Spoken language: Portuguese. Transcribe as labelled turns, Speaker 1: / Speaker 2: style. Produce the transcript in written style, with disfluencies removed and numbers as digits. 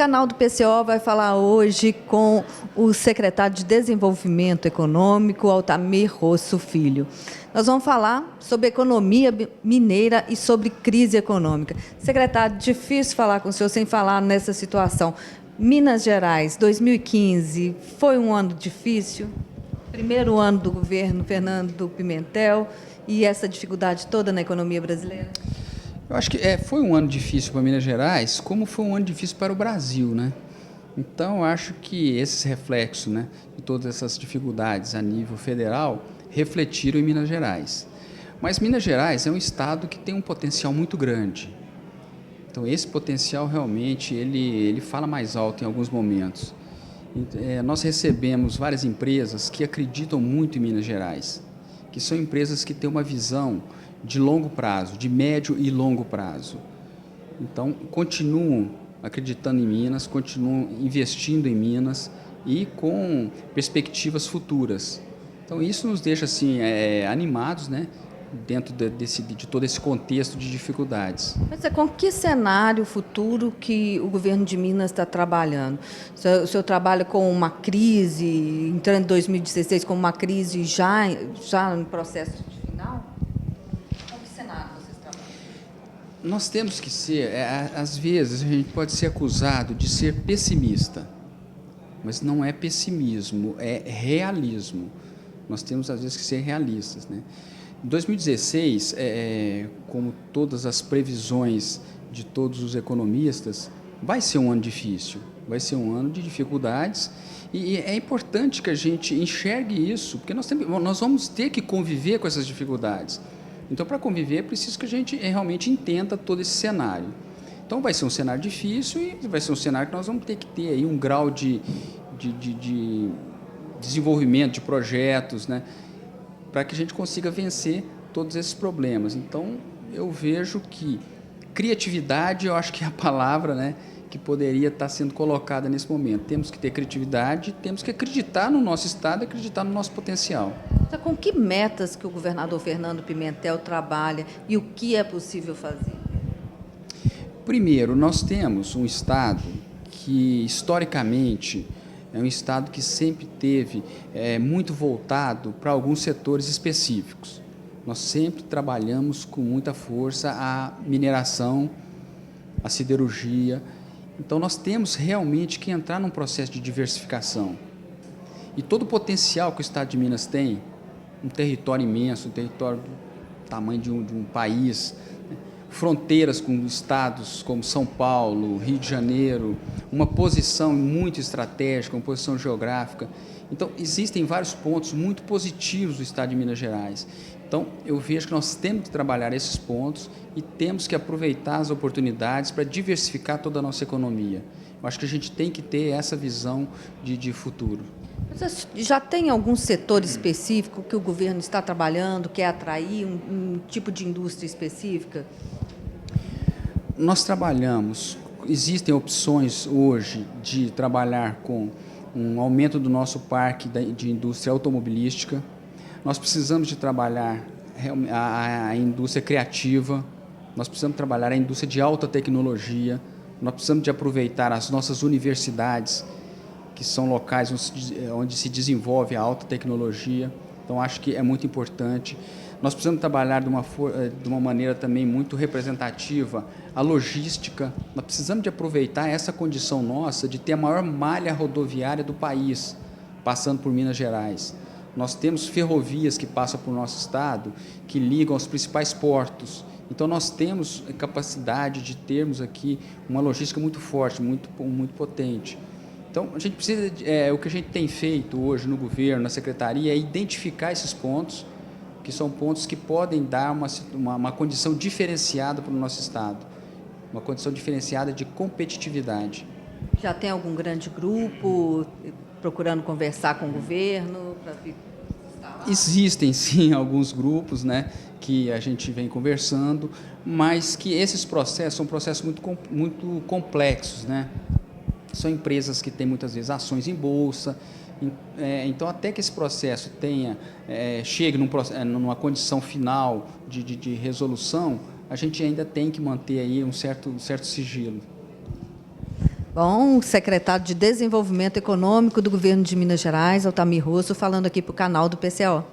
Speaker 1: canal do PCO vai falar hoje com o secretário de Desenvolvimento Econômico, Altamir Rosso Filho. Nós vamos falar sobre economia mineira e sobre crise econômica. Secretário, difícil falar com o senhor sem falar nessa situação. Minas Gerais, 2015, foi um ano difícil? Primeiro ano do governo Fernando Pimentel e essa dificuldade toda na economia brasileira?
Speaker 2: Eu acho que foi um ano difícil para Minas Gerais, como foi um ano difícil para o Brasil, né? Então, eu acho que esses reflexos, né, de todas essas dificuldades a nível federal refletiram em Minas Gerais. Mas Minas Gerais é um estado que tem um potencial muito grande. Então, esse potencial realmente ele fala mais alto em alguns momentos. Nós recebemos várias empresas que acreditam muito em Minas Gerais, que são empresas que têm uma visão de longo prazo, de médio e longo prazo. Então, continuam acreditando em Minas, continuam investindo em Minas e com perspectivas futuras. Então, isso nos deixa assim, animados, né, dentro de todo esse contexto de dificuldades.
Speaker 1: Mas com que cenário futuro que o governo de Minas está trabalhando? O senhor trabalha com uma crise, entrando em 2016 com uma crise já no processo de final? Com que cenário vocês trabalham?
Speaker 2: Nós temos que ser, às vezes a gente pode ser acusado de ser pessimista, mas não é pessimismo, é realismo. Nós temos às vezes que ser realistas, né? Em 2016, como todas as previsões de todos os economistas, vai ser um ano difícil, vai ser um ano de dificuldades e é importante que a gente enxergue isso, porque nós vamos ter que conviver com essas dificuldades. Então, para conviver, é preciso que a gente realmente entenda todo esse cenário. Então, vai ser um cenário difícil e vai ser um cenário que nós vamos ter que ter aí um grau de desenvolvimento de projetos, né, para que a gente consiga vencer todos esses problemas. Então, eu vejo que criatividade, eu acho que é a palavra, né, que poderia estar sendo colocada nesse momento. Temos que ter criatividade, temos que acreditar no nosso estado, acreditar no nosso potencial.
Speaker 1: Então, com que metas que o governador Fernando Pimentel trabalha e o que é possível fazer?
Speaker 2: Primeiro, nós temos um estado que, historicamente, é um estado que sempre teve muito voltado para alguns setores específicos. Nós sempre trabalhamos com muita força a mineração, a siderurgia. Então, nós temos realmente que entrar num processo de diversificação. E todo o potencial que o estado de Minas tem, um território imenso, um território do tamanho de um país, fronteiras com estados como São Paulo, Rio de Janeiro, uma posição muito estratégica, uma posição geográfica. Então, existem vários pontos muito positivos do estado de Minas Gerais. Então, eu vejo que nós temos que trabalhar esses pontos e temos que aproveitar as oportunidades para diversificar toda a nossa economia. Eu acho que a gente tem que ter essa visão de futuro.
Speaker 1: Mas já tem algum setor específico que o governo está trabalhando, quer atrair um tipo de indústria específica?
Speaker 2: Nós trabalhamos, existem opções hoje de trabalhar com um aumento do nosso parque de indústria automobilística. Nós precisamos de trabalhar a indústria criativa, nós precisamos trabalhar a indústria de alta tecnologia, nós precisamos de aproveitar as nossas universidades, que são locais onde se desenvolve a alta tecnologia. Então, acho que é muito importante. Nós precisamos trabalhar de uma maneira também muito representativa a logística. Nós precisamos de aproveitar essa condição nossa de ter a maior malha rodoviária do país, passando por Minas Gerais. Nós temos ferrovias que passam por nosso estado, que ligam aos principais portos. Então, nós temos capacidade de termos aqui uma logística muito forte, muito potente. Então, a gente precisa, o que a gente tem feito hoje no governo, na secretaria, é identificar esses pontos, que são pontos que podem dar uma condição diferenciada para o nosso estado, uma condição diferenciada de competitividade.
Speaker 1: Já tem algum grande grupo procurando conversar com o governo para vir?
Speaker 2: Existem, sim, alguns grupos, né, que a gente vem conversando, mas que esses processos são processos muito complexos, né? São empresas que têm muitas vezes ações em bolsa, então até que esse processo chegue numa condição final de resolução, a gente ainda tem que manter aí um certo sigilo.
Speaker 1: Bom, o secretário de Desenvolvimento Econômico do Governo de Minas Gerais, Altamir Rosso, falando aqui para o canal do PCO.